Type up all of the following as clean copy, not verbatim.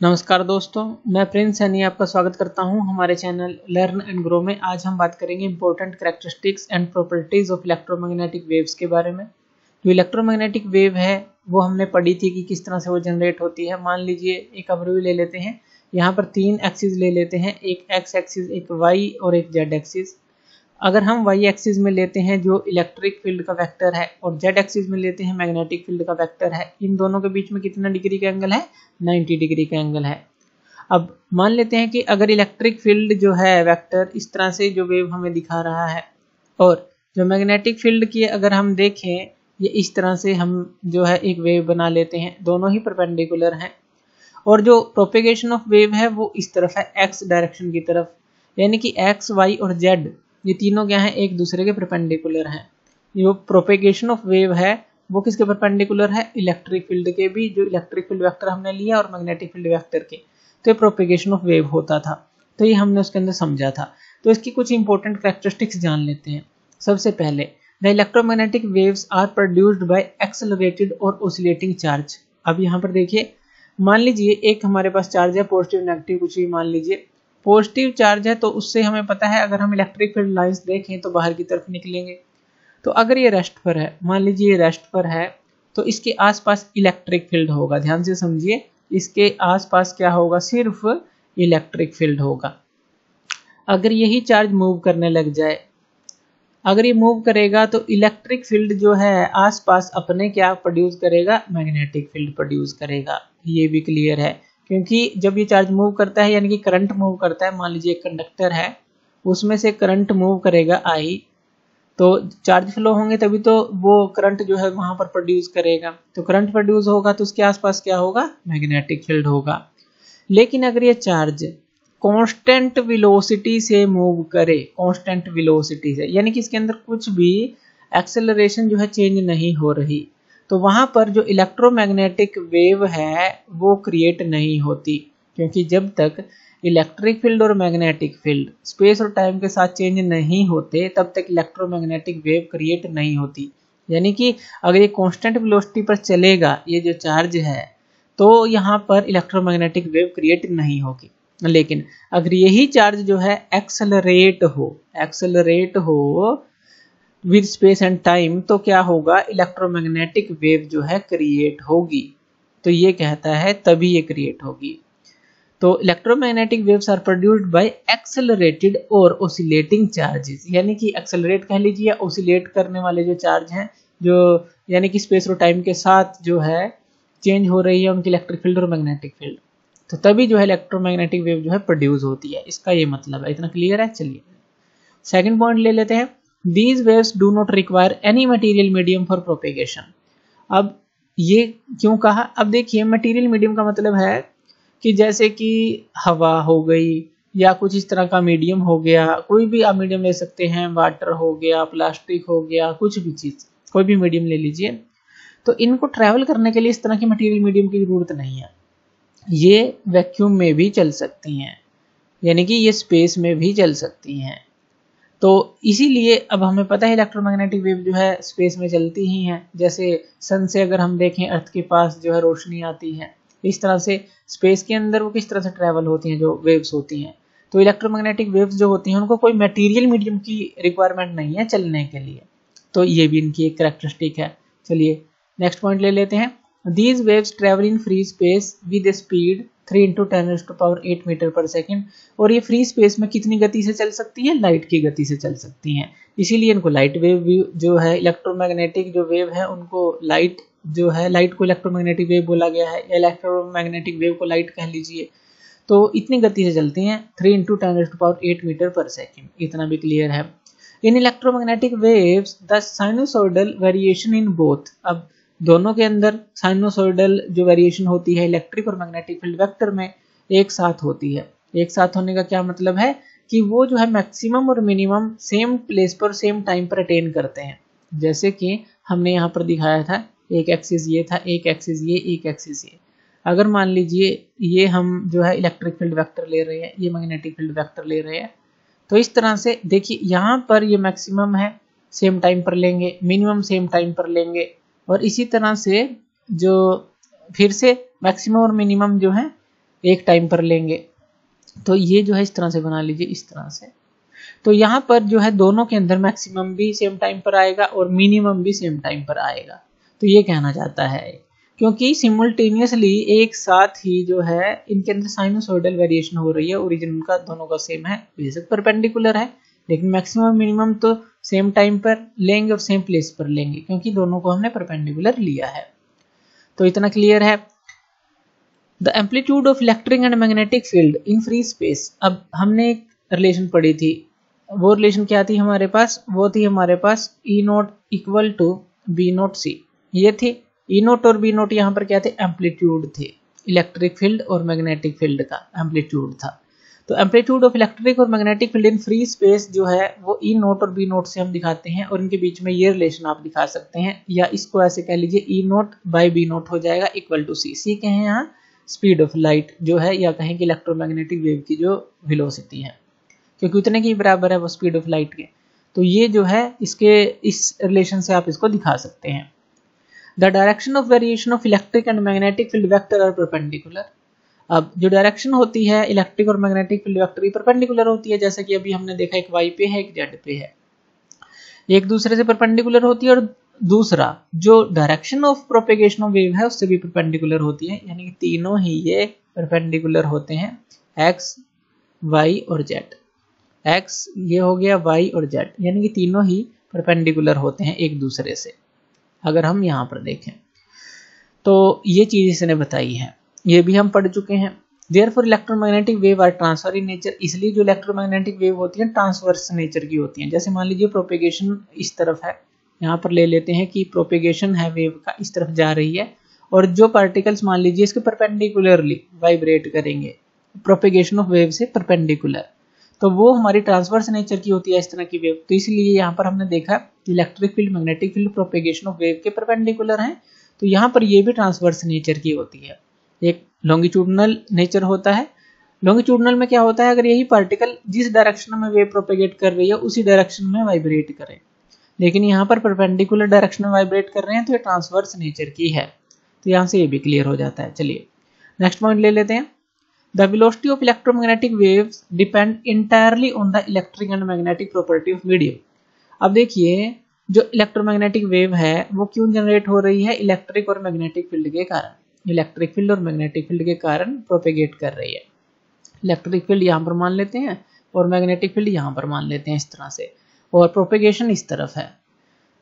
नमस्कार दोस्तों, मैं प्रिंस सैनी आपका स्वागत करता हूं हमारे चैनल लर्न एंड ग्रो में। आज हम बात करेंगे important characteristics and properties of electromagnetic waves के बारे में। जो इलेक्ट्रोमैग्नेटिक वेव है वो हमने पढ़ी थी कि किस तरह से वो जनरेट होती है। मान लीजिए एक ओवरव्यू ले लेते हैं। यहाँ पर 3 एक्सिस ले लेते हैं, एक एक्स एक्सिस, एक वाई और एक जेड एक्सिस। अगर हम वाई एक्सिस में लेते हैं जो इलेक्ट्रिक फील्ड का वेक्टर है और जेड एक्सिस में लेते हैं मैग्नेटिक फील्ड का वेक्टर है, इन दोनों के बीच में कितना डिग्री का एंगल है? 90 डिग्री का एंगल है। अब मान लेते हैं कि अगर इलेक्ट्रिक फील्ड जो है वेक्टर इस तरह से जो वेव हमें दिखा रहा है और जो मैग्नेटिक फील्ड की अगर हम देखें ये इस तरह से हम जो है एक वेव बना लेते हैं, दोनों ही परपेंडिकुलर हैं और जो प्रोपेगेशन ऑफ वेव है वो इस तरफ है, एक्स डायरेक्शन की तरफ, यानी कि एक्स वाई और जेड ये तीनों क्या हैं? एक दूसरे के परपेंडिकुलर हैं। जो प्रोपेगेशन ऑफ वेव है वो किसके परपेंडिकुलर है? इलेक्ट्रिक फील्ड के भी। जो इलेक्ट्रिक फील्ड वेक्टर हमने लिया और मैग्नेटिक फील्ड वेक्टर के, तो ये प्रोपेगेशन ऑफ वेव होता था। तो ये हमने उसके अंदर समझा था। तो इसकी कुछ इंपॉर्टेंट कैरेक्टरिस्टिक्स जान लेते हैं। सबसे पहले, the electromagnetic waves are produced by accelerated और ऑसिलेटिंग चार्ज। अब यहाँ पर देखिए, मान लीजिए एक हमारे पास चार्ज है, पॉजिटिव नेगेटिव कुछ भी मान लीजिए। पॉजिटिव चार्ज है तो उससे हमें पता है अगर हम इलेक्ट्रिक फील्ड लाइंस देखें तो बाहर की तरफ निकलेंगे। तो अगर ये रेस्ट पर है, मान लीजिए ये रेस्ट पर है, तो इसके आसपास इलेक्ट्रिक फील्ड होगा। ध्यान से समझिए, इसके आसपास क्या होगा? सिर्फ इलेक्ट्रिक फील्ड होगा। अगर यही चार्ज मूव करने लग जाए, अगर ये मूव करेगा तो इलेक्ट्रिक फील्ड जो है आसपास अपने क्या प्रोड्यूस करेगा? मैग्नेटिक फील्ड प्रोड्यूस करेगा। ये भी क्लियर है, क्योंकि जब ये चार्ज मूव करता है यानी कि करंट मूव करता है, मान लीजिए एक कंडक्टर है उसमें से करंट मूव करेगा आई, तो चार्ज फ्लो होंगे तभी तो वो करंट जो है वहां पर प्रोड्यूस करेगा। तो करंट प्रोड्यूस होगा तो उसके आसपास क्या होगा? मैग्नेटिक फील्ड होगा। लेकिन अगर ये चार्ज कांस्टेंट वेलोसिटी से मूव करे, कांस्टेंट वेलोसिटी से, यानी कि इसके अंदर कुछ भी एक्सेलरेशन जो है चेंज नहीं हो रही, तो वहां पर जो इलेक्ट्रोमैग्नेटिक वेव है वो क्रिएट नहीं होती। क्योंकि जब तक इलेक्ट्रिक फील्ड और मैग्नेटिक फील्ड स्पेस और टाइम के साथ चेंज नहीं होते तब तक इलेक्ट्रोमैग्नेटिक वेव क्रिएट नहीं होती। यानी कि अगर ये कांस्टेंट वेलोसिटी पर चलेगा ये जो चार्ज है, तो यहाँ पर इलेक्ट्रोमैग्नेटिक वेव क्रिएट नहीं होगी। लेकिन अगर यही चार्ज जो है एक्सेलरेट हो विद स्पेस एंड टाइम, तो क्या होगा? इलेक्ट्रोमैग्नेटिक वेव जो है क्रिएट होगी। तो ये कहता है तभी ये क्रिएट होगी। तो electromagnetic waves are produced by accelerated और ऑसिलेटिंग चार्जेस, यानी कि एक्सेलरेट कह लीजिए या ऑसिलेट करने वाले जो चार्ज हैं, जो यानी कि स्पेस और टाइम के साथ जो है चेंज हो रही है उनकी इलेक्ट्रिक फील्ड और मैग्नेटिक फील्ड, तो तभी जो है इलेक्ट्रोमैग्नेटिक वेव जो है प्रोड्यूस होती है। इसका ये मतलब है। इतना क्लियर है? चलिए सेकंड पॉइंट ले लेते हैं। These waves do not require any material medium for propagation। अब ये क्यों कहा? अब देखिए, मटेरियल मीडियम का मतलब है कि जैसे कि हवा हो गई या कुछ इस तरह का मीडियम हो गया, कोई भी आप मीडियम ले सकते हैं, वाटर हो गया, प्लास्टिक हो गया, कुछ भी चीज़, कोई भी मीडियम ले लीजिए। तो इनको ट्रैवल करने के लिए इस तरह की मटेरियल मीडियम की जरूरत नहीं है। ये वैक्यूम में भी चल सकती हैं, यानी कि ये स्पेस में भी चल सकती हैं। तो इसीलिए अब हमें पता है इलेक्ट्रोमैग्नेटिक वेव जो है स्पेस में चलती ही हैं। जैसे सन से अगर हम देखें अर्थ के पास जो है रोशनी आती है, इस तरह से स्पेस के अंदर वो किस तरह से ट्रैवल होती हैं, जो वेव्स होती हैं। तो इलेक्ट्रोमैग्नेटिक वेव्स जो होती हैं उनको कोई मटेरियल मीडियम की रिक्वायरमेंट नहीं है चलने के लिए। तो ये भी इनकी एक कैरेक्टरिस्टिक है। चलिए नेक्स्ट पॉइंट ले लेते हैं। These waves travel in free space with a speed 3 × 10⁸ metre पर सेकेंड। और ये फ्री स्पेस में कितनी गति से चल सकती है? लाइट की गति से चल सकती हैं। इसीलिए इनको लाइट वेव जो है, इलेक्ट्रोमैग्नेटिक जो वेव है उनको लाइट जो है, लाइट को इलेक्ट्रोमैग्नेटिक वेव बोला गया है, इलेक्ट्रोमैग्नेटिक वेव को लाइट कह लीजिए। तो इतनी गति से चलती हैं 3 × 10⁸ मीटर पर सेकेंड। इतना भी क्लियर है। In electromagnetic waves the sinusoidal variation in both. अब दोनों के अंदर साइनोसॉइडल जो वेरिएशन होती है इलेक्ट्रिक और मैग्नेटिक फील्ड वेक्टर में एक साथ होती है। एक साथ होने का क्या मतलब है? कि वो जो है मैक्सिमम और मिनिमम सेम प्लेस पर सेम टाइम पर अटेन करते हैं। जैसे कि हमने यहाँ पर दिखाया था, एक एक्सिस ये था, एक एक्सिस ये, एक एक्सिस ये। अगर मान लीजिए ये हम जो है इलेक्ट्रिक फील्ड वेक्टर ले रहे हैं, ये मैग्नेटिक फील्ड वेक्टर ले रहे हैं, तो इस तरह से देखिए यहाँ पर ये मैक्सिमम है सेम टाइम पर लेंगे, मिनिमम सेम टाइम पर लेंगे, और इसी तरह से जो फिर से मैक्सिमम और मिनिमम जो है एक टाइम पर लेंगे। तो ये जो है इस तरह से बना लीजिए, इस तरह से। तो यहाँ पर जो है दोनों के अंदर मैक्सिमम भी सेम टाइम पर आएगा और मिनिमम भी सेम टाइम पर आएगा। तो ये कहना चाहता है, क्योंकि सिमुल्टेनियसली एक साथ ही जो है इनके अंदर साइनोसॉइडल वेरिएशन हो रही है, ओरिजिन उनका दोनों का सेम है, बेशक परपेंडिकुलर है, लेकिन मैक्सिमम मिनिमम तो सेम टाइम पर लेंगे और सेम प्लेस पर लेंगे, क्योंकि दोनों को हमने परपेंडिकुलर लिया है। तो इतना क्लियर है। The amplitude of electric and magnetic field in free space. अब हमने एक रिलेशन पढ़ी थी, वो रिलेशन क्या थी हमारे पास, वो थी हमारे पास E naught equal to B naught C. ये थी ई नोट और बी नोट, यहाँ पर क्या थे, एम्पलीट्यूड थे, इलेक्ट्रिक फील्ड और मैग्नेटिक फील्ड का एम्पलीट्यूड था। तो एम्पलीट्यूड ऑफ इलेक्ट्रिक और magnetic field in free space जो है वो ई नोट और बी नोट से हम दिखाते हैं, और इनके बीच में ये रिलेशन आप दिखा सकते हैं, या इसको ऐसे कह लीजिए ई नोट बाई बी नोट हो जाएगा इक्वल टू सी। सी कहें यहाँ स्पीड ऑफ लाइट जो है, या कहें कि इलेक्ट्रोमैग्नेटिक वेव की जो वेलोसिटी है, क्योंकि उतने के बराबर है वो स्पीड ऑफ लाइट के। तो ये जो है इसके इस रिलेशन से आप इसको दिखा सकते हैं। The direction of variation of electric and magnetic field vector are perpendicular. अब जो डायरेक्शन होती है इलेक्ट्रिक और मैग्नेटिक फील्ड वेक्टर की परपेंडिकुलर होती है, जैसे कि अभी हमने देखा एक y पे है एक z पे है, एक दूसरे से परपेंडिकुलर होती है, और दूसरा जो direction of propagation of wave है उससे भी परपेंडिकुलर होती है, यानी कि तीनों ही ये परपेंडिकुलर होते हैं, x, y और z। x ये हो गया, y और z, यानी कि तीनों ही परपेंडिकुलर होते हैं एक दूसरे से। अगर हम यहाँ पर देखें तो ये चीज इसने बताई है, ये भी हम पढ़ चुके हैं। Therefore electromagnetic wave are transfer in nature. इसलिए जो इलेक्ट्रोमैग्नेटिक वेव होती है ट्रांसवर्स नेचर की होती हैं। जैसे मान लीजिए प्रोपेगेशन इस तरफ है, यहाँ पर ले लेते हैं कि प्रोपेगेशन है वेव का, इस तरफ जा रही है, और जो पार्टिकल्स मान लीजिए इसके परपेंडिकुलरली वाइब्रेट करेंगे, प्रोपेगेशन ऑफ वेव से परपेंडिकुलर, तो वो हमारी ट्रांसवर्स नेचर की होती है इस तरह की वेव। तो इसलिए यहाँ पर हमने देखा कि electric field magnetic field propagation of wave के परपेंडिकुलर हैं, तो यहाँ पर ये भी ट्रांसवर्स नेचर की होती है। एक लॉन्गिट्यूडनल नेचर होता है। लॉन्गिट्यूडनल में क्या होता है, अगर यही पार्टिकल जिस डायरेक्शन में वेव प्रोपेगेट कर रही है उसी डायरेक्शन में वाइब्रेट करे, लेकिन यहाँ पर परपेंडिकुलर डायरेक्शन में वाइब्रेट कर रहे हैं, तो ये ट्रांसवर्स नेचर की है। तो यहाँ से ये भी क्लियर हो जाता है। चलिए नेक्स्ट पॉइंट ले लेते हैं। The velocity of electromagnetic waves depend entirely on the electric and magnetic property of medium। अब देखिए जो इलेक्ट्रोमैग्नेटिक वेव है वो क्यों जनरेट हो रही है, इलेक्ट्रिक और मैग्नेटिक फील्ड के कारण। इलेक्ट्रिक फील्ड और मैग्नेटिक फील्ड के कारण प्रोपेगेट कर रही है। इलेक्ट्रिक फील्ड यहाँ पर मान लेते हैं और मैग्नेटिक फील्ड यहाँ पर मान लेते हैं इस तरह से, और प्रोपेगेशन इस तरफ है,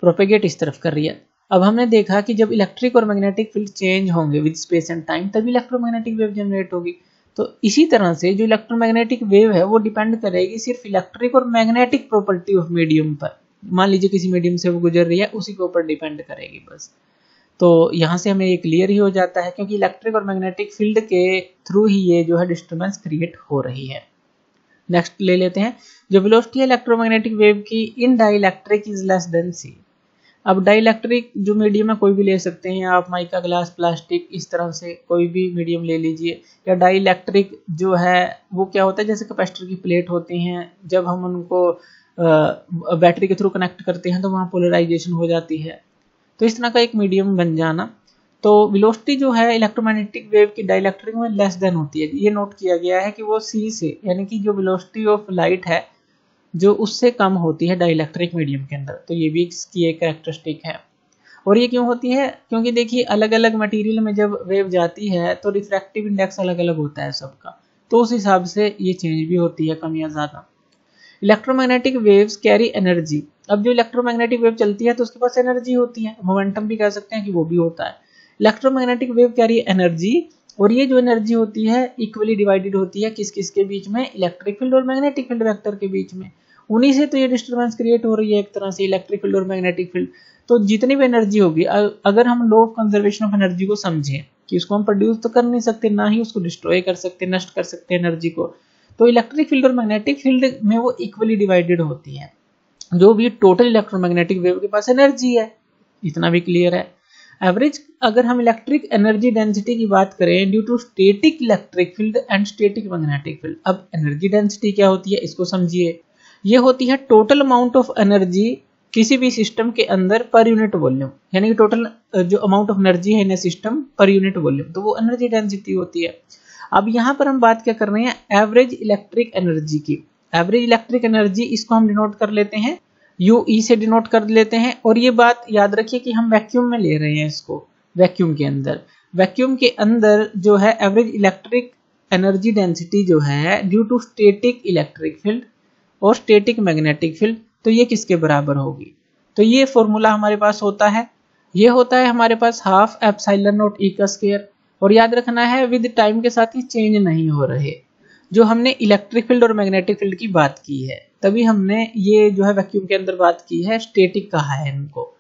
प्रोपेगेट इस तरफ कर रही है। अब हमने देखा कि जब इलेक्ट्रिक और मैग्नेटिक फील्ड चेंज होंगे विद स्पेस एंड टाइम तभी इलेक्ट्रोमैग्नेटिक वेव जनरेट होगी। तो इसी तरह से जो इलेक्ट्रोमैग्नेटिक वेव है वो डिपेंड करेगी सिर्फ इलेक्ट्रिक और मैग्नेटिक प्रॉपर्टी ऑफ मीडियम पर। मान लीजिए किसी मीडियम से वो गुजर रही है, उसी के ऊपर डिपेंड करेगी बस। तो यहाँ से हमें ये क्लियर ही हो जाता है, क्योंकि इलेक्ट्रिक और मैग्नेटिक फील्ड के थ्रू ही ये जो है डिस्टर्बेंस क्रिएट हो रही है। नेक्स्ट ले लेते हैं, जो वेलोसिटी है इलेक्ट्रोमैग्नेटिक वेव की इन डाइइलेक्ट्रिक इज लेस देन सी। अब डाइइलेक्ट्रिक जो मीडियम है कोई भी ले सकते हैं आप, माइका, ग्लास, प्लास्टिक, इस तरह से कोई भी मीडियम ले लीजिए। या डाइइलेक्ट्रिक जो है वो क्या होता है, जैसे कैपेसिटर की प्लेट होती हैं, जब हम उनको बैटरी के थ्रू कनेक्ट करते हैं तो वहाँ पोलराइजेशन हो जाती है। तो इस तरह का एक मीडियम बन जाना। तो वेलोसिटी जो है इलेक्ट्रोमैग्नेटिक वेव की डाइइलेक्ट्रिक में लेस देन होती है। ये नोट किया गया है कि वो सी से, यानी कि जो वेलोसिटी ऑफ लाइट है जो उससे कम होती है डाइइलेक्ट्रिक मीडियम के अंदर। तो ये भी इसकी एक कैरेक्टरिस्टिक है। और ये क्यों होती है, क्योंकि देखिए अलग अलग मटेरियल में जब वेव जाती है तो रिफ्रैक्टिव इंडेक्स अलग अलग होता है सबका, तो उस हिसाब से ये चेंज भी होती है, कम या ज़्यादा। Electromagnetic waves carry energy. अब जो इलेक्ट्रोमैग्नेटिक वेव चलती है तो उसके पास एनर्जी होती है, मोमेंटम भी कह सकते हैं कि वो भी होता है। इलेक्ट्रोमैग्नेटिक वेव कैरी एनर्जी, और ये जो एनर्जी होती है इक्वली डिवाइडेड होती है किस किस के बीच में, इलेक्ट्रिक फील्ड और मैग्नेटिक फील्ड वेक्टर के बीच में। उन्हीं से तो ये डिस्टर्बेंस क्रिएट हो रही है एक तरह से, इलेक्ट्रिक फील्ड और मैग्नेटिक फील्ड। तो जितनी भी एनर्जी होगी, अगर हम law of conservation of energy को समझें कि उसको हम प्रोड्यूस तो कर नहीं सकते, ना ही उसको डिस्ट्रॉय कर सकते, नष्ट कर सकते एनर्जी को, तो इलेक्ट्रिक फील्ड और मैग्नेटिक फील्ड में वो इक्वली डिवाइडेड होती है। जो भी टोटल इलेक्ट्रोमैग्नेटिक वेव के पास एनर्जी है, इतना भी क्लियर है। एवरेज अगर हम इलेक्ट्रिक एनर्जी डेंसिटी की बात करें due to static electric field and static magnetic field. अब एनर्जी डेंसिटी क्या होती है इसको समझिए। ये होती है टोटल अमाउंट ऑफ एनर्जी किसी भी सिस्टम के अंदर पर यूनिट वॉल्यूम, यानी कि टोटल जो अमाउंट ऑफ एनर्जी है इन सिस्टम पर यूनिट वॉल्यूम, तो वो एनर्जी डेंसिटी होती है। अब यहाँ पर हम बात क्या कर रहे हैं, एवरेज इलेक्ट्रिक एनर्जी की। एवरेज इलेक्ट्रिक एनर्जी इसको हम डिनोट कर लेते हैं, यूई से डिनोट कर लेते हैं। और ये बात याद रखिए कि हम वैक्यूम में ले रहे हैं इसको, वैक्यूम के अंदर जो है एवरेज इलेक्ट्रिक एनर्जी डेंसिटी जो है due to static electric field और स्टैटिक मैग्नेटिक फील्ड, तो ये किसके बराबर होगी। तो ये फॉर्मूला हमारे पास होता है, ये होता है हमारे पास हाफ एप्सिलॉन नॉट ई का स्क्वायर। और याद रखना है विद टाइम के साथ ही चेंज नहीं हो रहे। जो हमने इलेक्ट्रिक फील्ड और मैग्नेटिक फील्ड की बात की है, तभी हमने ये जो है वैक्यूम के अंदर बात की है, स्टैटिक कहा है इनको।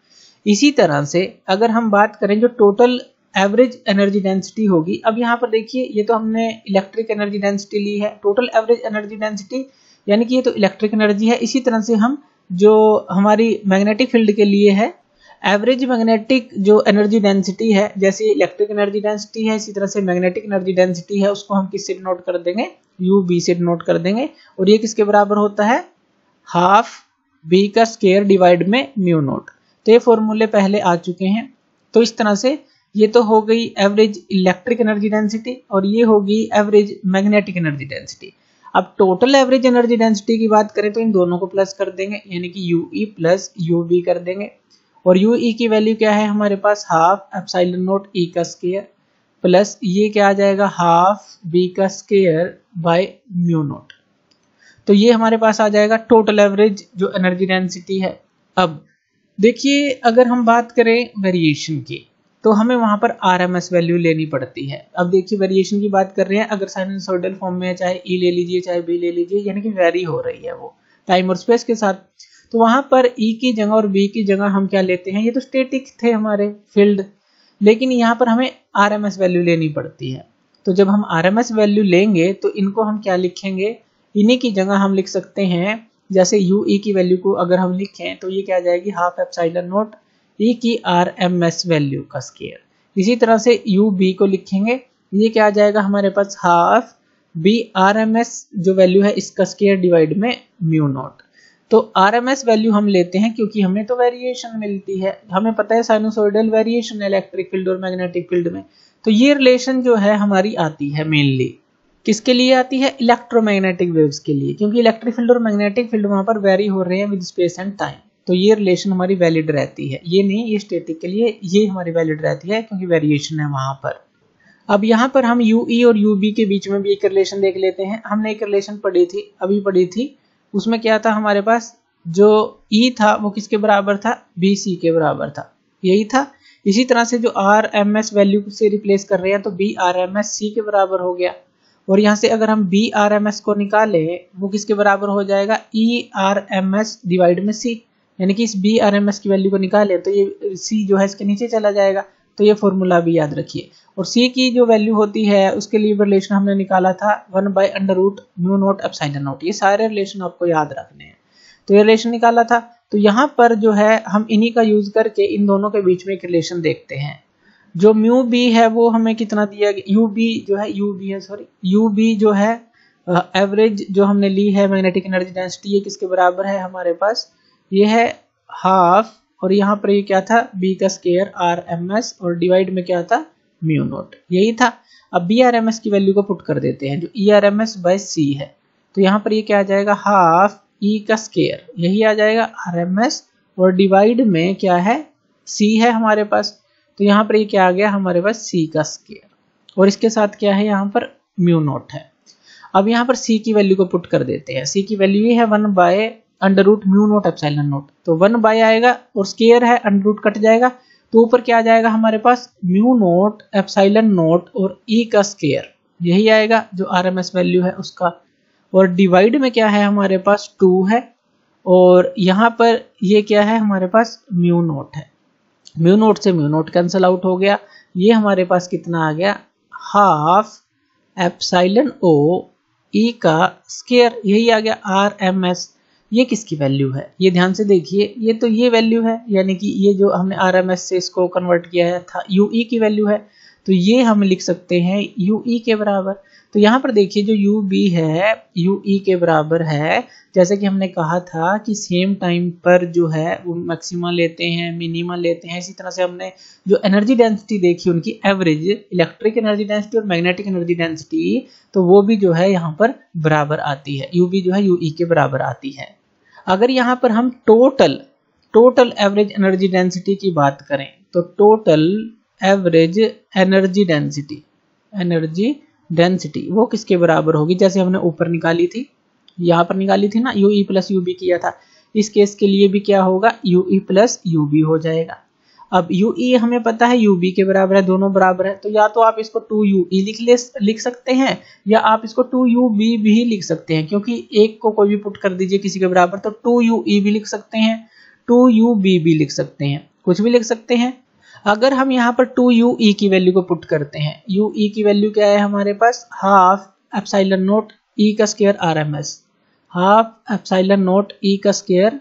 इसी तरह से अगर हम बात करें जो टोटल एवरेज एनर्जी डेंसिटी होगी, अब यहाँ पर देखिए ये तो हमने इलेक्ट्रिक एनर्जी डेंसिटी ली है, टोटल एवरेज एनर्जी डेंसिटी यानी कि ये तो इलेक्ट्रिक एनर्जी है। इसी तरह से हम जो हमारी मैग्नेटिक फील्ड के लिए है एवरेज मैग्नेटिक जो एनर्जी डेंसिटी है, जैसे इलेक्ट्रिक एनर्जी डेंसिटी है इसी तरह से मैग्नेटिक एनर्जी डेंसिटी है, उसको हम किससे डिनोट कर देंगे, यू बी से डिनोट कर देंगे। और ये किसके बराबर होता है, हाफ बी का स्क्वायर डिवाइड में म्यू नॉट। तो ये फॉर्मूले पहले आ चुके हैं। तो इस तरह से ये तो हो गई एवरेज इलेक्ट्रिक एनर्जी डेंसिटी और ये होगी एवरेज मैग्नेटिक एनर्जी डेंसिटी। अब टोटल एवरेज एनर्जी डेंसिटी की बात करें तो इन दोनों को प्लस कर देंगे, यानी कि यूई प्लस यूबी कर देंगे। और यूई की वैल्यू क्या है हमारे पास, हाफ एप्सिलॉन नॉट ई का स्क्वायर प्लस ये क्या आ जाएगा, हाफ बी का स्क्वायर बाय म्यू नॉट। तो ये हमारे पास आ जाएगा टोटल एवरेज जो एनर्जी डेंसिटी है। अब देखिए अगर हम बात करें वेरिएशन की, तो हमें वहां पर आरएमएस वैल्यू लेनी पड़ती है। अब देखिए वेरिएशन की बात कर रहे हैं, अगर साइनसॉइडल फॉर्म में है, चाहे ई ले लीजिए चाहे बी ले लीजिए, यानी कि वेरी हो रही है वो टाइम और स्पेस के साथ। तो वहां पर ई की जगह और बी की जगह हम क्या लेते हैं, ये तो स्टैटिक थे हमारे फील्ड, लेकिन यहाँ पर हमें आरएमएस वैल्यू लेनी पड़ती है। तो जब हम आरएमएस वैल्यू लेंगे तो इनको हम क्या लिखेंगे, इन्हीं की जगह हम लिख सकते हैं, जैसे यूई की वैल्यू को अगर हम लिखें तो ये क्या आ जाएगी, हाफ एप्सिलॉन नॉट ई की आरएमएस वैल्यू का स्क्वायर। इसी तरह से यू बी को लिखेंगे, ये क्या आ जाएगा हमारे पास, हाफ बी आरएमएस जो वैल्यू है इसका स्क्वायर डिवाइड में म्यू नॉट। तो आरएमएस वैल्यू हम लेते हैं क्योंकि हमें तो वेरिएशन मिलती है, हमें पता है साइनसॉइडल वेरिएशन इलेक्ट्रिक फील्ड और मैग्नेटिक फील्ड में। तो ये रिलेशन जो है हमारी आती है मेनली किसके लिए आती है, इलेक्ट्रोमैग्नेटिक वेव्स के लिए, क्योंकि इलेक्ट्रिक फील्ड और मैग्नेटिक फील्ड वहां पर वेरी हो रहे हैं विद स्पेस एंड टाइम। तो ये रिलेशन हमारी वैलिड रहती है, ये नहीं, ये स्टैटिक के लिए ये हमारी वैलिड रहती है क्योंकि वेरिएशन है वहां पर। अब यहाँ पर हम यूई और यूबी के बीच में भी एक रिलेशन देख लेते हैं। हमने एक रिलेशन पढ़ी थी, अभी पढ़ी थी, उसमें क्या था हमारे पास, जो ई था वो किसके बराबर था, बी सी के बराबर था, यही था। इसी तरह से जो आर एम एस वैल्यू से रिप्लेस कर रहे हैं तो B R M S C के बराबर हो गया। और यहाँ से अगर हम बी आर एम एस को निकालें वो किसके बराबर हो जाएगा, E R M S divide में सी, यानी कि इस बी आर एम एस की वैल्यू को निकालें तो ये सी जो है इसके नीचे चला जाएगा। तो ये फॉर्मूला भी याद रखिए। और सी की जो वैल्यू होती है उसके लिए रिलेशन हमने निकाला था 1/√μ नॉट एप्सिलॉन नॉट। ये सारे रिलेशन आपको याद रखने हैं। तो ये रिलेशन निकाला था, तो यहाँ पर जो है हम इन्हीं का यूज करके इन दोनों के बीच में एक रिलेशन देखते हैं। जो म्यू बी है वो हमें कितना दिया गया, यू बी जो है, यू बी जो है एवरेज जो हमने ली है मैग्नेटिक एनर्जी डेंसिटी, ये किसके बराबर है हमारे पास, ये है हाफ, और यहाँ पर ये क्या था, बी का स्क्वायर आर एम एस, और डिवाइड में क्या था, म्यू नॉट, यही था। अब बी आर एम एस की वैल्यू को पुट कर देते हैं जो E R M S by C है। तो यहाँ पर ये क्या आ जाएगा, हाफ ई का स्क्वायर, यही आ जाएगा आर एम एस, और डिवाइड में क्या है, सी है हमारे पास। तो यहाँ पर ये क्या आ गया हमारे पास, सी का स्क्वायर, और इसके साथ क्या है यहाँ पर म्यू नॉट है। अब यहाँ पर सी की वैल्यू को पुट कर देते हैं। सी की वैल्यू ये है 1/√μ नॉट एप्सिलॉन नॉट। तो 1 आएगा और स्क्वायर है, अंडर कट जाएगा, तो ऊपर क्या आ जाएगा हमारे पास, म्यू नॉट एप्सिलॉन नॉट और ई का स्क्वायर, यही आएगा जो आरएमएस वैल्यू है उसका। और डिवाइड में क्या है हमारे पास, 2 है, और यहाँ पर ये क्या है हमारे पास, म्यू नॉट है। म्यू नॉट से म्यू नॉट कैंसिल आउट हो गया, ये हमारे पास कितना आ गया, हाफ एप्सिलॉन ओ ई का स्क्वायर, यही आ गया आर एम एस। ये किसकी वैल्यू है, ये ध्यान से देखिए, ये तो ये वैल्यू है, यानी कि ये जो हमने आर एम एस से इसको कन्वर्ट किया है था, यूई की वैल्यू है, तो ये हम लिख सकते हैं यूई के बराबर। तो यहाँ पर देखिए जो यू बी है यू ई के बराबर है, जैसे कि हमने कहा था कि सेम टाइम पर जो है वो मैक्सिमा लेते हैं, मिनिमा लेते हैं। इसी तरह से हमने जो एनर्जी डेंसिटी देखी उनकी एवरेज, इलेक्ट्रिक एनर्जी डेंसिटी और मैग्नेटिक एनर्जी डेंसिटी, तो वो भी जो है यहाँ पर बराबर आती है, यू बी जो है यू ई के बराबर आती है। अगर यहाँ पर हम टोटल एवरेज एनर्जी डेंसिटी की बात करें तो टोटल एवरेज एनर्जी डेंसिटी वो किसके बराबर होगी, जैसे हमने ऊपर निकाली थी, यहाँ पर निकाली थी ना, U E plus U B किया था। इस केस के लिए भी क्या होगा, U E plus U B हो जाएगा। अब यू ई हमें पता है यू बी के बराबर है, दोनों बराबर है, तो या तो आप इसको 2 यू ई लिख सकते हैं या आप इसको 2 यू बी भी लिख सकते हैं, क्योंकि एक को कोई भी पुट कर दीजिए किसी के बराबर, तो 2 यू ई भी लिख सकते हैं, 2 यू बी भी लिख सकते हैं, कुछ भी लिख सकते हैं। अगर हम यहाँ पर 2 यू ई की वैल्यू को पुट करते हैं, यू ई की वैल्यू क्या है हमारे पास, हाफ एप्सिलॉन नॉट ई का square R M S, half epsilon naught E का स्क्वायर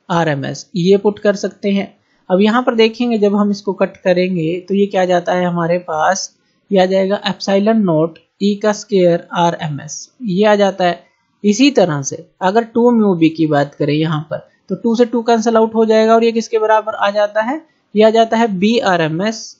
आर एम एस, ये पुट कर सकते हैं। अब यहाँ पर देखेंगे जब हम इसको कट करेंगे तो ये क्या जाता है हमारे पास, ये आ जाएगा एप्सिलॉन नॉट ई का स्क्वायर आर एम एस, ये आ जाता है। इसी तरह से अगर 2 म्यू बी की बात करें यहाँ पर, तो 2 से 2 कैंसिल आउट हो जाएगा और ये किसके बराबर आ जाता है, ये आ जाता है बी आर एम एस,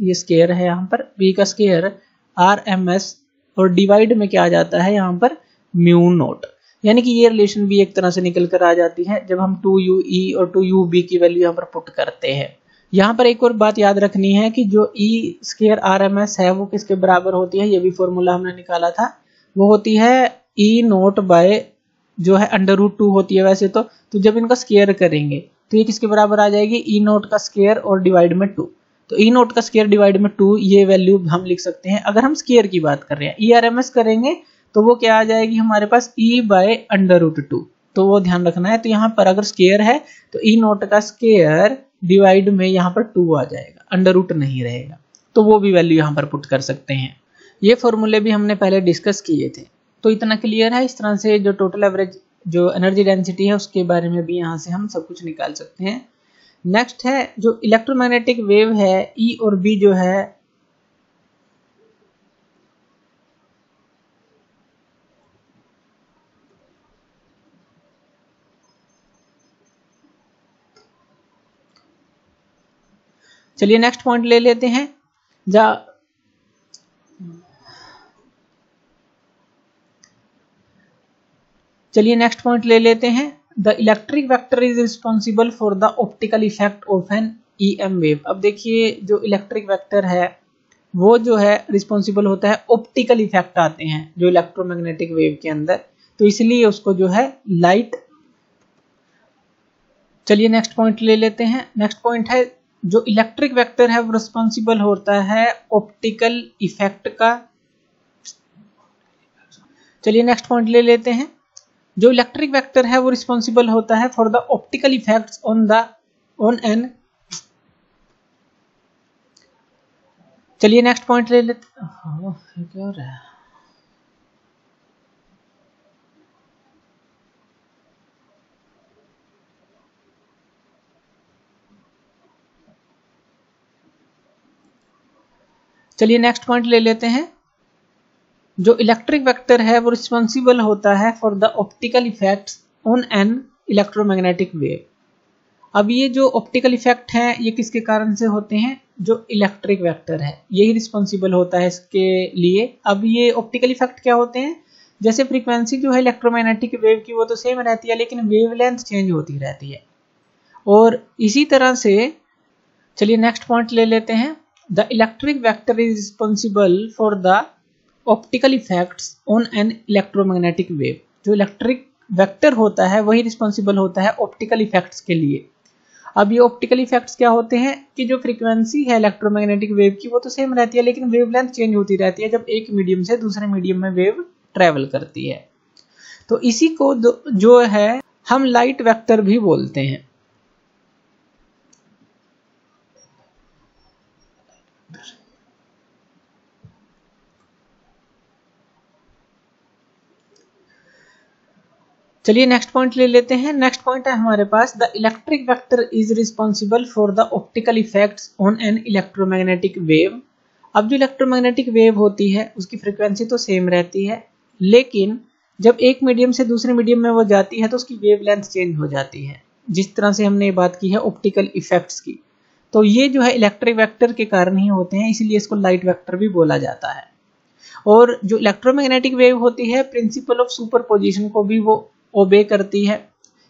ये स्क्वायर है यहाँ पर, बी का स्क्वायर आर एम एस, और डिवाइड में क्या आ जाता है यहाँ पर म्यू नोट। यानी कि ये रिलेशन भी एक तरह से निकल कर आ जाती है जब हम 2 यू ई और 2 यू बी की वैल्यू यहाँ पर पुट करते हैं। यहाँ पर एक और बात याद रखनी है कि जो E square R M S है वो किसके बराबर होती है, ये भी फॉर्मूला हमने निकाला था, वो होती है ई नोट बाय जो है √2 होती है वैसे तो जब इनका स्क्वायर करेंगे तो ये किसके बराबर आ जाएगी, ई नोट का स्क्वायर और डिवाइड में 2, तो ई नोट का स्क्वायर डिवाइड में 2, ये वैल्यू हम लिख सकते हैं। अगर हम स्क्वायर की बात कर रहे हैं, ई आर एम एस करेंगे तो वो क्या आ जाएगी हमारे पास ई बाय √2, तो वो ध्यान रखना है। तो यहाँ पर अगर स्क्वायर है तो ई नोट का स्क्वायर डिवाइड में यहाँ पर 2 आ जाएगा, √2 नहीं रहेगा, तो वो भी वैल्यू यहाँ पर पुट कर सकते हैं। ये फॉर्मूले भी हमने पहले डिस्कस किए थे, तो इतना क्लियर है। इस तरह से जो टोटल एवरेज जो एनर्जी डेंसिटी है उसके बारे में भी यहाँ से हम सब कुछ निकाल सकते हैं। नेक्स्ट है जो इलेक्ट्रोमैग्नेटिक वेव है, ई और बी जो है चलिए नेक्स्ट पॉइंट ले लेते हैं। चलिए नेक्स्ट पॉइंट ले लेते हैं। The electric vector is responsible for the optical effect of an E M wave. अब देखिए जो इलेक्ट्रिक वेक्टर है वो जो है रिस्पॉन्सिबल होता है, ऑप्टिकल इफेक्ट आते हैं जो इलेक्ट्रोमैग्नेटिक वेव के अंदर, तो इसलिए उसको जो है लाइट। चलिए नेक्स्ट पॉइंट ले लेते हैं। नेक्स्ट पॉइंट है जो इलेक्ट्रिक वेक्टर है वो रिस्पॉन्सिबल होता है ऑप्टिकल इफेक्ट का। चलिए नेक्स्ट पॉइंट ले लेते हैं। जो इलेक्ट्रिक वेक्टर है वो रिस्पॉन्सिबल होता है for the optical effects on N. चलिए नेक्स्ट पॉइंट ले लेते हैं। क्या हो रहा है? चलिए नेक्स्ट पॉइंट ले लेते हैं। जो इलेक्ट्रिक वेक्टर है वो रिस्पॉन्सिबल होता है for the optical effects on an electromagnetic wave. अब ये जो ऑप्टिकल इफेक्ट है ये किसके कारण से होते हैं, जो इलेक्ट्रिक वेक्टर है यही रिस्पॉन्सिबल होता है इसके लिए। अब ये ऑप्टिकल इफेक्ट क्या होते हैं, जैसे फ्रीक्वेंसी जो है इलेक्ट्रोमैग्नेटिक वेव की वो तो सेम रहती है लेकिन वेवलेंथ चेंज होती रहती है। और इसी तरह से चलिए नेक्स्ट पॉइंट ले लेते हैं। The electric vector is responsible for the optical effects on an electromagnetic wave. जो इलेक्ट्रिक वेक्टर होता है वही रिस्पॉन्सिबल होता है ऑप्टिकल इफेक्ट्स के लिए। अब ये ऑप्टिकल इफेक्ट्स क्या होते हैं कि जो फ्रीक्वेंसी है इलेक्ट्रोमैग्नेटिक वेव की वो तो सेम रहती है लेकिन वेवलेंथ चेंज होती रहती है जब एक मीडियम से दूसरे मीडियम में वेव ट्रेवल करती है। तो इसी को जो है हम लाइट वेक्टर भी बोलते हैं। चलिए नेक्स्ट पॉइंट ले लेते हैं। नेक्स्ट पॉइंट है हमारे पास the electric vector is responsible for the optical effects on an electromagnetic wave. अब जो इलेक्ट्रोमैग्नेटिक वेव होती है उसकी फ्रीक्वेंसी तो सेम रहती है, लेकिन जब एक मीडियम से दूसरे मीडियम में वो जाती है तो उसकी वेव लेंथ चेंज हो जाती है, जिस तरह से हमने बात की है ऑप्टिकल इफेक्ट्स की। तो ये जो है इलेक्ट्रिक वेक्टर के कारण ही होते हैं, इसीलिए इसको लाइट वेक्टर भी बोला जाता है। और जो इलेक्ट्रोमैग्नेटिक वेव होती है प्रिंसिपल ऑफ सुपरपोजिशन को भी वो ओबे करती है,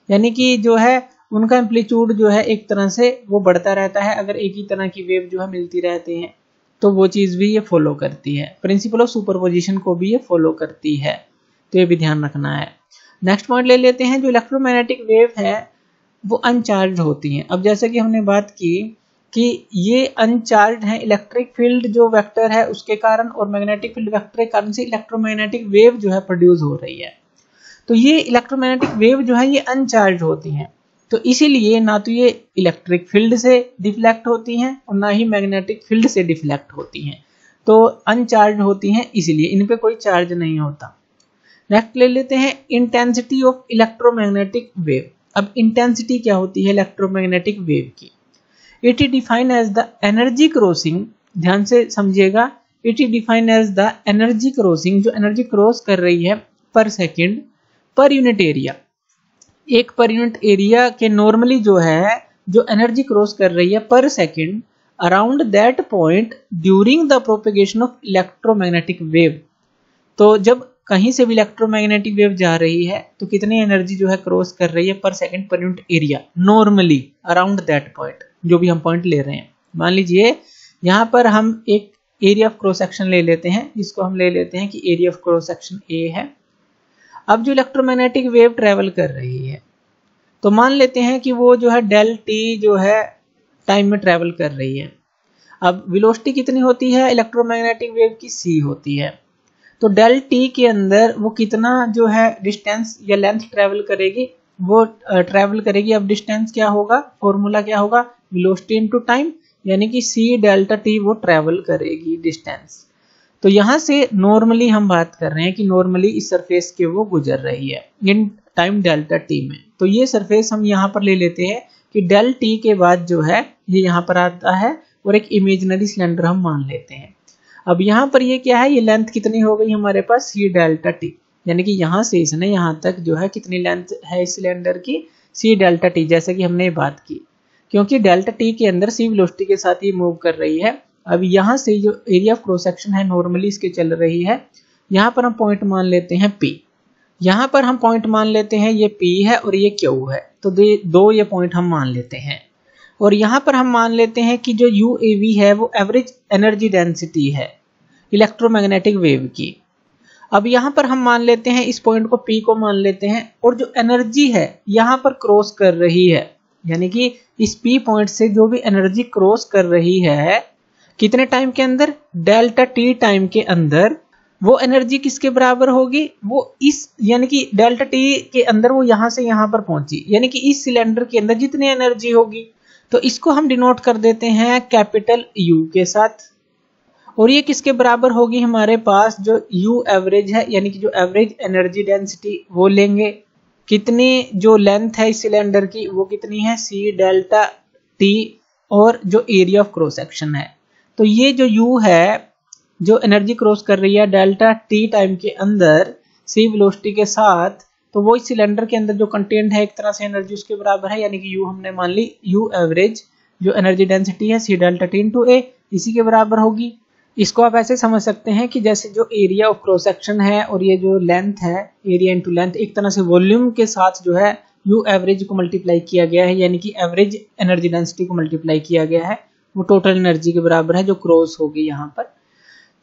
यानी कि जो है उनका एम्पलीट्यूड जो है एक तरह से वो बढ़ता रहता है। अगर एक ही तरह की वेव जो है मिलती रहती है तो वो चीज़ भी ये फॉलो करती है, प्रिंसिपल ऑफ सुपरपोजिशन को भी ये फॉलो करती है, तो ये भी ध्यान रखना है। नेक्स्ट पॉइंट ले लेते हैं, जो इलेक्ट्रोमैग्नेटिक वेव है वो अनचार्ज होती हैं। अब जैसे कि हमने बात की कि ये अनचार्ज है, इलेक्ट्रिक फील्ड जो वेक्टर है उसके कारण और मैग्नेटिक फील्ड वेक्टर के कारण से इलेक्ट्रोमैग्नेटिक वेव जो है प्रोड्यूस हो रही है। तो ये इलेक्ट्रोमैग्नेटिक वेव जो है ये अनचार्ज होती हैं, तो इसीलिए ना तो ये इलेक्ट्रिक फील्ड से डिफ्लेक्ट होती हैं और ना ही मैग्नेटिक फील्ड से डिफ्लेक्ट होती हैं, तो अनचार्ज होती हैं, इसीलिए इन पे कोई चार्ज नहीं होता। नेक्स्ट ले लेते हैं इंटेंसिटी ऑफ इलेक्ट्रोमैग्नेटिक वेव। अब इंटेंसिटी क्या होती है इलेक्ट्रोमैग्नेटिक वेव की? It is defined as the energy crossing, ध्यान से समझिएगा, it is defined as the energy crossing, जो एनर्जी क्रॉस कर रही है पर सेकंड पर यूनिट एरिया। एक पर यूनिट एरिया के नॉर्मली जो है जो एनर्जी क्रॉस कर रही है पर second around that point during the propagation of electromagnetic wave. तो जब कहीं से भी इलेक्ट्रोमैग्नेटिक वेव जा रही है तो कितनी एनर्जी जो है क्रॉस कर रही है पर second per unit area, normally around that point, जो भी हम पॉइंट ले रहे हैं। मान लीजिए यहाँ पर हम एक एरिया ऑफ क्रॉस सेक्शन ले लेते हैं, जिसको हम ले लेते हैं कि area of cross section A है। अब जो इलेक्ट्रोमैग्नेटिक वेव ट्रेवल कर रही है तो मान लेते हैं कि वो जो है डेल टी जो है टाइम में ट्रेवल कर रही है। अब वेलोसिटी कितनी होती है इलेक्ट्रोमैग्नेटिक वेव की? सी होती है। तो डेल टी के अंदर वो कितना जो है डिस्टेंस या लेंथ ट्रेवल करेगी, वो ट्रेवल करेगी। अब डिस्टेंस क्या होगा, फॉर्मूला क्या होगा, वेलोसिटी इनटू टाइम, यानी कि सी डेल्टा टी वो ट्रेवल करेगी डिस्टेंस। तो यहाँ से नॉर्मली हम बात कर रहे हैं कि नॉर्मली इस सरफेस के वो गुजर रही है इन टाइम डेल्टा टी में। तो ये सरफेस हम यहाँ पर ले लेते हैं कि डेल टी के बाद जो है ये यहाँ पर आता है और एक इमेजिनरी सिलेंडर हम मान लेते हैं। अब यहाँ पर ये क्या है, ये लेंथ कितनी हो गई हमारे पास, सी डेल्टा टी, यानी कि यहाँ से इसने यहाँ तक जो है कितनी लेंथ है इस सिलेंडर की, सी डेल्टा टी, जैसे कि हमने बात की, क्योंकि डेल्टा टी के अंदर सी वेलोसिटी के साथ ये मूव कर रही है। अब यहाँ से जो एरिया ऑफ क्रॉस सेक्शन है नॉर्मली इसके चल रही है, यहाँ पर हम पॉइंट मान लेते हैं P, यहाँ पर हम पॉइंट मान लेते हैं ये P है और ये Q है, तो दो ये पॉइंट हम मान लेते हैं। और यहाँ पर हम मान लेते हैं कि जो UAV है वो एवरेज एनर्जी डेंसिटी है इलेक्ट्रोमैग्नेटिक वेव की। अब यहाँ पर हम मान लेते हैं इस पॉइंट को P को मान लेते हैं, और जो एनर्जी है यहाँ पर क्रॉस कर रही है, यानी कि इस P पॉइंट से जो भी एनर्जी क्रॉस कर रही है कितने टाइम के अंदर, डेल्टा टी टाइम के अंदर, वो एनर्जी किसके बराबर होगी, वो इस यानी कि डेल्टा टी के अंदर वो यहाँ से यहाँ पर पहुंची, यानी कि इस सिलेंडर के अंदर जितनी एनर्जी होगी, तो इसको हम डिनोट कर देते हैं कैपिटल U के साथ। और ये किसके बराबर होगी, हमारे पास जो U एवरेज है, यानी कि जो एवरेज एनर्जी डेंसिटी वो लेंगे, कितनी जो लेंथ है इस सिलेंडर की वो कितनी है, सी डेल्टा टी, और जो एरिया ऑफ क्रॉस सेक्शन है, तो ये जो U है जो एनर्जी क्रॉस कर रही है डेल्टा टी टाइम के अंदर सी वेलोसिटी के साथ, तो वो इस सिलेंडर के अंदर जो कंटेंट है एक तरह से एनर्जी उसके बराबर है, यानी कि U हमने मान ली U एवरेज जो एनर्जी डेंसिटी है सी डेल्टा टी इंटू ए, इसी के बराबर होगी। इसको आप ऐसे समझ सकते हैं कि जैसे जो एरिया ऑफ क्रॉस सेक्शन है और ये जो लेंथ है एरिया इंटू लेंथ, एक तरह से वॉल्यूम के साथ जो है U एवरेज को मल्टीप्लाई किया गया है, यानी कि एवरेज एनर्जी डेंसिटी को मल्टीप्लाई किया गया है, वो टोटल एनर्जी के बराबर है जो क्रॉस होगी यहाँ पर।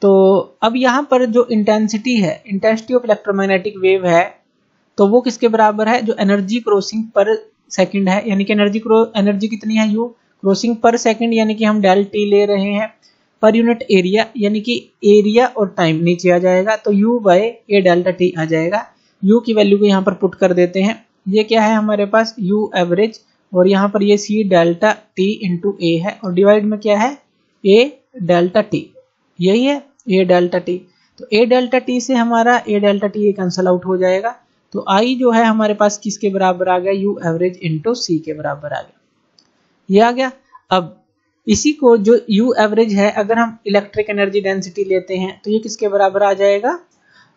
तो अब यहाँ पर जो इंटेंसिटी है, इंटेंसिटी ऑफ इलेक्ट्रोमैग्नेटिक वेव है, तो वो किसके बराबर है, जो एनर्जी क्रॉसिंग पर सेकंड है, यानी कि एनर्जी कितनी है U क्रॉसिंग पर सेकंड, यानी कि हम डेल टी ले रहे हैं, पर यूनिट एरिया, यानी कि एरिया और टाइम नीचे आ जाएगा, तो U बाय ए डेल्टा टी आ जाएगा। U की वैल्यू को यहाँ पर पुट कर देते हैं, ये क्या है हमारे पास U एवरेज, और यहाँ पर ये सी डेल्टा टी इंटू ए है, और डिवाइड में क्या है ए डेल्टा टी, यही है ए डेल्टा टी। तो ए डेल्टा टी से हमारा ए डेल्टा टी कैंसल आउट हो जाएगा, तो आई जो है हमारे पास किसके बराबर आ गया, U एवरेज इंटू सी के बराबर आ गया, ये आ गया। अब इसी को जो U एवरेज है, अगर हम इलेक्ट्रिक एनर्जी डेंसिटी लेते हैं तो ये किसके बराबर आ जाएगा,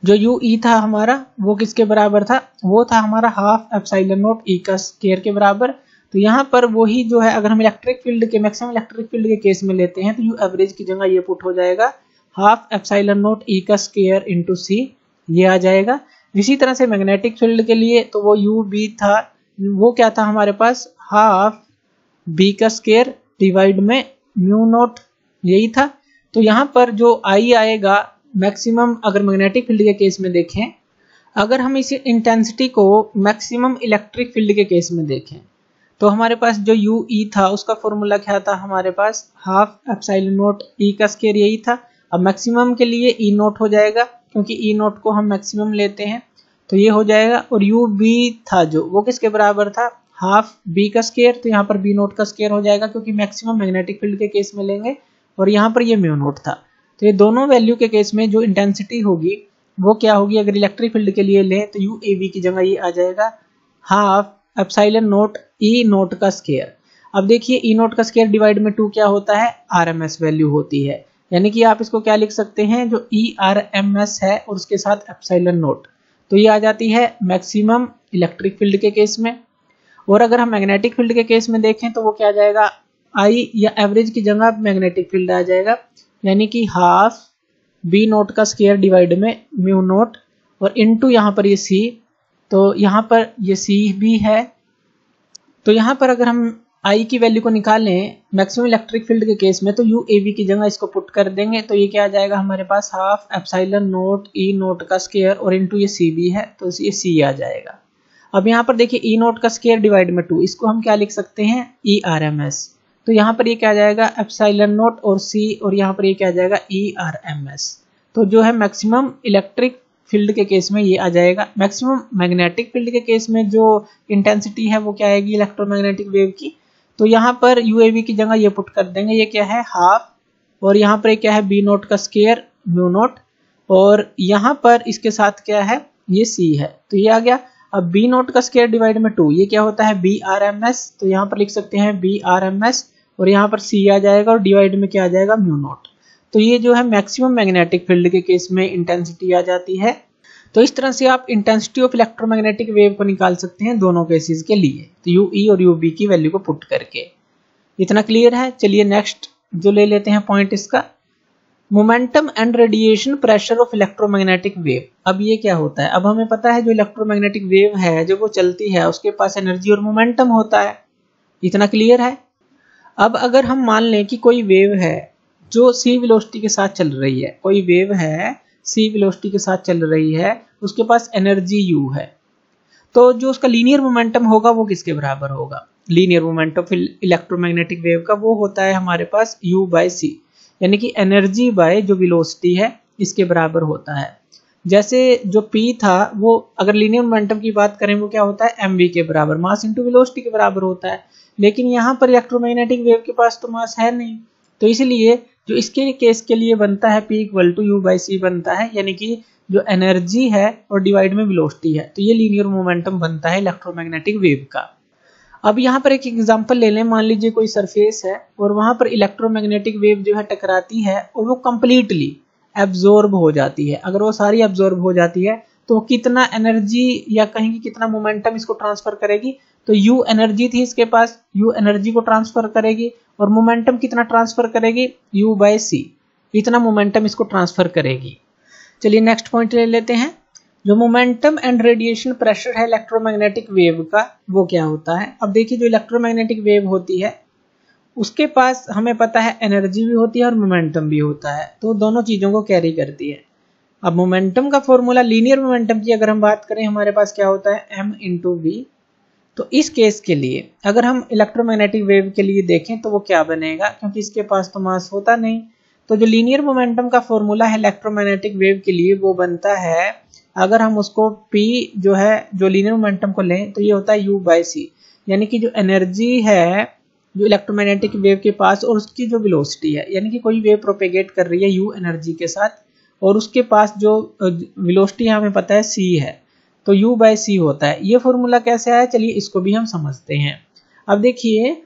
जो UE था हमारा वो किसके बराबर था, वो था हमारा हाफ एप्सिलॉन नॉट E का स्क्वायर के बराबर। तो यहाँ पर वही जो है, अगर हम इलेक्ट्रिक फील्ड के मैक्सिमम इलेक्ट्रिक फील्ड के केस में लेते हैं तो U एवरेज की जगह ये पुट हो जाएगा हाफ एप्सिलॉन नॉट E का स्क्वायर इंटू C, ये आ जाएगा। इसी तरह से मैग्नेटिक फील्ड के लिए तो वो UB था, वो क्या था हमारे पास, हाफ B का स्क्वायर डिवाइड में म्यू नॉट, यही था। तो यहाँ पर जो I आएगा मैक्सिमम, अगर मैग्नेटिक फील्ड के केस में देखें, अगर हम इस इंटेंसिटी को मैक्सिमम इलेक्ट्रिक फील्ड के केस में देखें तो हमारे पास जो UE था उसका फॉर्मूला क्या था हमारे पास, हाफ एप्सिलॉन नॉट E का स्क्वायर, यही था। अब मैक्सिमम के लिए E नॉट हो जाएगा, क्योंकि E नॉट को हम मैक्सिमम लेते हैं, तो ये हो जाएगा। और UB था जो, वो किसके बराबर था, हाफ B का स्क्वायर, तो यहाँ पर B नॉट का स्क्वायर हो जाएगा, क्योंकि मैक्सिमम मैग्नेटिक फील्ड के केस में लेंगे, और यहाँ पर ये म्यू नॉट था। तो ये दोनों वैल्यू के केस में जो इंटेंसिटी होगी वो क्या होगी, अगर इलेक्ट्रिक फील्ड के लिए लें तो UAV की जगह ये आ जाएगा half epsilon naught E naught का स्क्वायर। अब देखिए E नॉट का स्क्वायर डिवाइड में 2 क्या होता है, RMS वैल्यू होती है, यानी कि आप इसको क्या लिख सकते हैं, जो ERMS है और उसके साथ एप्सिलॉन नॉट, तो ये आ जाती है मैक्सिमम इलेक्ट्रिक फील्ड के केस में। और अगर हम मैग्नेटिक फील्ड के केस में देखें तो वो क्या आ जाएगा, I या एवरेज की जगह मैग्नेटिक फील्ड आ जाएगा, यानी कि हाफ B नॉट का स्क्वायर डिवाइड में म्यू नॉट और इनटू यहाँ पर ये C, तो यहाँ पर ये C भी है। तो यहाँ पर अगर हम I की वैल्यू को निकालें मैक्सिमम इलेक्ट्रिक फील्ड के केस में तो UAV की जगह इसको पुट कर देंगे, तो ये क्या आ जाएगा हमारे पास, half epsilon naught E naught का स्क्वायर और इनटू ये C भी है, तो ये C आ जाएगा। अब यहाँ पर देखिए E नॉट का स्क्वायर डिवाइड में 2, इसको हम क्या लिख सकते हैं, ERMS, तो यहाँ पर ये क्या आ जाएगा, एप्सिलॉन नॉट और C, और यहाँ पर ये क्या आ जाएगा, ERMS। तो जो है मैक्सिमम इलेक्ट्रिक फील्ड के केस में ये आ जाएगा। मैक्सिमम मैग्नेटिक फील्ड के केस में जो इंटेंसिटी है वो क्या आएगी इलेक्ट्रोमैग्नेटिक वेव की, तो यहाँ पर UAV की जगह ये पुट कर देंगे, ये क्या है हाफ, और यहाँ पर क्या है B नॉट का स्क्वायर म्यू नॉट, और यहाँ पर इसके साथ क्या है, ये C है, तो ये आ गया। अब B नॉट का स्क्वायर डिवाइड में 2, ये क्या होता है, BRMS, तो यहाँ पर लिख सकते हैं BRMS, और यहाँ पर C आ जाएगा और डिवाइड में क्या आ जाएगा, म्यू नॉट। तो ये जो है मैक्सिमम मैग्नेटिक फील्ड के केस में इंटेंसिटी आ जाती है। तो इस तरह से आप इंटेंसिटी ऑफ इलेक्ट्रोमैग्नेटिक वेव को निकाल सकते हैं दोनों केसेस के लिए, तो UE और UB की वैल्यू को पुट करके। इतना क्लियर है। चलिए नेक्स्ट जो ले लेते हैं पॉइंट इसका, momentum and radiation pressure of electromagnetic wave. अब ये क्या होता है, अब हमें पता है जो इलेक्ट्रोमैग्नेटिक वेव है जब वो चलती है उसके पास एनर्जी और मोमेंटम होता है, इतना क्लियर है। अब अगर हम मान लें कि कोई वेव है जो c वेलोसिटी के साथ चल रही है, कोई वेव है c वेलोसिटी के साथ चल रही है, उसके पास एनर्जी u है, तो जो उसका लीनियर मोमेंटम होगा वो किसके बराबर होगा, लीनियर मोमेंटम इलेक्ट्रोमैग्नेटिक वेव का वो होता है हमारे पास u बाय c, यानी कि एनर्जी बाय जो वेलोसिटी है इसके बराबर होता है। जैसे जो p था वो अगर लीनियर मोमेंटम की बात करें वो क्या होता है, mv के बराबर, मास इंटू वेलोसिटी के बराबर होता है, लेकिन यहाँ पर इलेक्ट्रोमैग्नेटिक वेव के पास तो मास है नहीं, तो इसलिए जो इसके केस के लिए बनता है P equal to U by C बनता है, यानी कि जो एनर्जी है और डिवाइड में वेलोसिटी है, तो ये लीनियर मोमेंटम बनता है इलेक्ट्रोमैग्नेटिक वेव का। अब यहाँ पर एक एग्जांपल ले लें, मान लीजिए कोई सरफेस है और वहां पर इलेक्ट्रोमैग्नेटिक वेव जो है टकराती है और वो कंप्लीटली एब्जॉर्ब हो जाती है। अगर वो सारी एब्जॉर्ब हो जाती है तो कितना एनर्जी या कहेंगे कितना मोमेंटम इसको ट्रांसफर करेगी, तो U एनर्जी थी इसके पास, U एनर्जी को ट्रांसफर करेगी और मोमेंटम कितना ट्रांसफर करेगी, U बाय C, इतना मोमेंटम इसको ट्रांसफर करेगी। चलिए नेक्स्ट पॉइंट ले लेते हैं, जो मोमेंटम एंड रेडिएशन प्रेशर है इलेक्ट्रोमैग्नेटिक वेव का वो क्या होता है। अब देखिए जो इलेक्ट्रोमैग्नेटिक वेव होती है उसके पास हमें पता है एनर्जी भी होती है और मोमेंटम भी होता है, तो दोनों चीजों को कैरी करती है। अब मोमेंटम का फॉर्मूला, लीनियर मोमेंटम की अगर हम बात करें हमारे पास क्या होता है, m इंटू v। तो इस केस के लिए अगर हम इलेक्ट्रोमैग्नेटिक वेव के लिए देखें तो वो क्या बनेगा, क्योंकि इसके पास तो मास होता नहीं, तो जो लीनियर मोमेंटम का फॉर्मूला है इलेक्ट्रोमैग्नेटिक वेव के लिए वो बनता है, अगर हम उसको p जो है जो लीनियर मोमेंटम को लें तो ये होता है u बाई c, यानी कि जो एनर्जी है जो इलेक्ट्रोमैग्नेटिक वेव के पास और उसकी जो वेलोसिटी है, यानी कि कोई वेव प्रोपेगेट कर रही है u एनर्जी के साथ और उसके पास जो वेलोसिटी हमें पता है c है, तो u बाय c होता है। ये फॉर्मूला कैसे आया, चलिए इसको भी हम समझते हैं। अब देखिए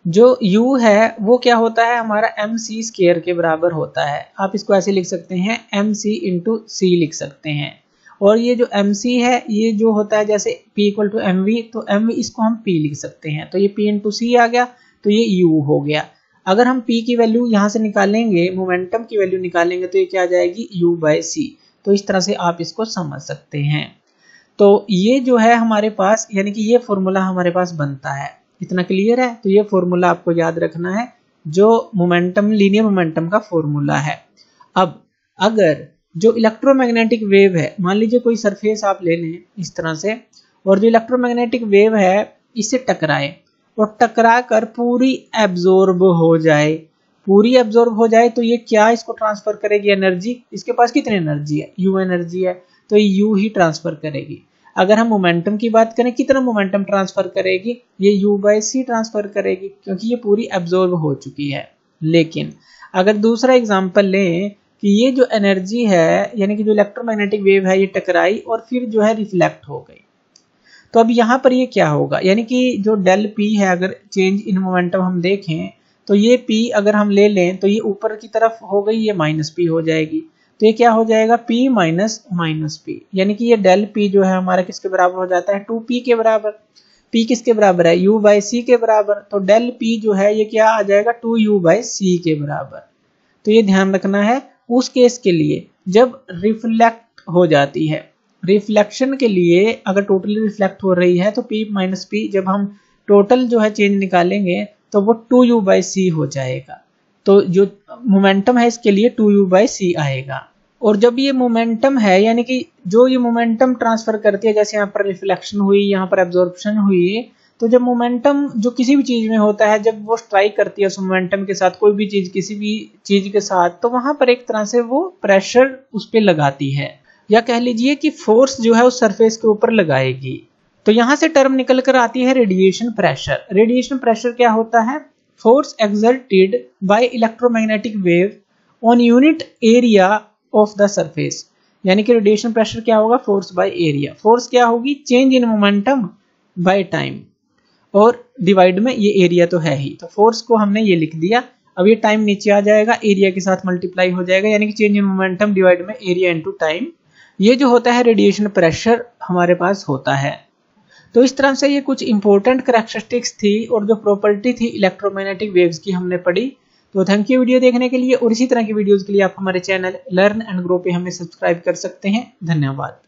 जो u है वो क्या होता है हमारा mc स्क्वायर के बराबर होता है। आप इसको ऐसे लिख सकते हैं mc इंटू c लिख सकते हैं। और ये जो mc है ये जो होता है जैसे p इक्वल टू mv, तो mv इसको हम p लिख सकते हैं, तो ये p इंटू c आ गया, तो ये u हो गया। अगर हम p की वैल्यू यहाँ से निकालेंगे, मोमेंटम की वैल्यू निकालेंगे, तो ये क्या आ जाएगी u बाय c। तो इस तरह से आप इसको समझ सकते हैं। तो ये जो है हमारे पास, यानी कि ये फॉर्मूला हमारे पास बनता है। इतना क्लियर है? तो ये फॉर्मूला आपको याद रखना है, जो मोमेंटम, लीनियर मोमेंटम का फॉर्मूला है। अब अगर जो इलेक्ट्रोमैग्नेटिक वेव है, मान लीजिए कोई सरफेस आप ले लें इस तरह से, और जो इलेक्ट्रोमैग्नेटिक वेव है इससे टकराए और टकरा कर पूरी एब्जॉर्ब हो जाए, पूरी एब्जॉर्ब हो जाए, तो ये क्या इसको ट्रांसफर करेगी? एनर्जी। इसके पास कितनी एनर्जी है? u एनर्जी है, तो ये u ही ट्रांसफर करेगी। अगर हम मोमेंटम की बात करें, कितना मोमेंटम ट्रांसफर करेगी? ये u बाय c ट्रांसफर करेगी, क्योंकि ये पूरी एब्जॉर्ब हो चुकी है। लेकिन अगर दूसरा एग्जांपल लें कि ये जो एनर्जी है, यानी कि जो इलेक्ट्रोमैग्नेटिक वेव है, ये टकराई और फिर जो है रिफ्लेक्ट हो गई, तो अब यहाँ पर ये क्या होगा? यानी कि जो डेल p है, अगर चेंज इन मोमेंटम हम देखें तो ये p अगर हम ले लें तो ये ऊपर की तरफ हो गई, ये माइनस p हो जाएगी, तो ये क्या हो जाएगा? p माइनस माइनस p, यानी कि ये डेल p जो है हमारा किसके बराबर हो जाता है? 2p के बराबर। p किसके बराबर है? u बाय c के बराबर। तो डेल p जो है ये क्या आ जाएगा? 2u बाय c के बराबर। तो ये ध्यान रखना है उस केस के लिए जब रिफ्लेक्ट हो जाती है। रिफ्लेक्शन के लिए अगर टोटली रिफ्लेक्ट हो रही है तो p माइनस p, जब हम टोटल जो है चेंज निकालेंगे तो वो 2u बाय c हो जाएगा। तो जो मोमेंटम है इसके लिए 2u बाय c आएगा। और जब ये मोमेंटम है, यानी कि जो ये मोमेंटम ट्रांसफर करती है, जैसे यहाँ पर रिफ्लेक्शन हुई, यहाँ पर एब्जॉर्प्शन हुई, तो जब मोमेंटम जो किसी भी चीज में होता है, जब वो स्ट्राइक करती है उस मोमेंटम के साथ, कोई भी चीज किसी भी चीज के साथ, तो वहां पर एक तरह से वो प्रेशर उस पर लगाती है, या कह लीजिए कि फोर्स जो है उस सरफेस के ऊपर लगाएगी। तो यहां से टर्म निकल कर आती है रेडिएशन प्रेशर। रेडिएशन प्रेशर क्या होता है? Force exerted by electromagnetic wave on unit area of the surface. यानी कि रेडिएशन प्रेशर क्या होगा? Force by area. फोर्स क्या होगी? Change in momentum by time, और डिवाइड में ये एरिया तो है ही, तो फोर्स को हमने ये लिख दिया। अब ये टाइम नीचे आ जाएगा, एरिया के साथ मल्टीप्लाई हो जाएगा, यानी कि चेंज इन मोमेंटम डिवाइड में एरिया इनटू टाइम। ये जो होता है रेडिएशन प्रेशर हमारे पास होता है। तो इस तरह से ये कुछ इंपॉर्टेंट कैरेक्टरिस्टिक्स थी और जो प्रॉपर्टी थी इलेक्ट्रोमैग्नेटिक वेव्स की हमने पढ़ी। तो थैंक यू वीडियो देखने के लिए, और इसी तरह की वीडियोस के लिए आप हमारे चैनल लर्न एंड ग्रो पे हमें सब्सक्राइब कर सकते हैं। धन्यवाद।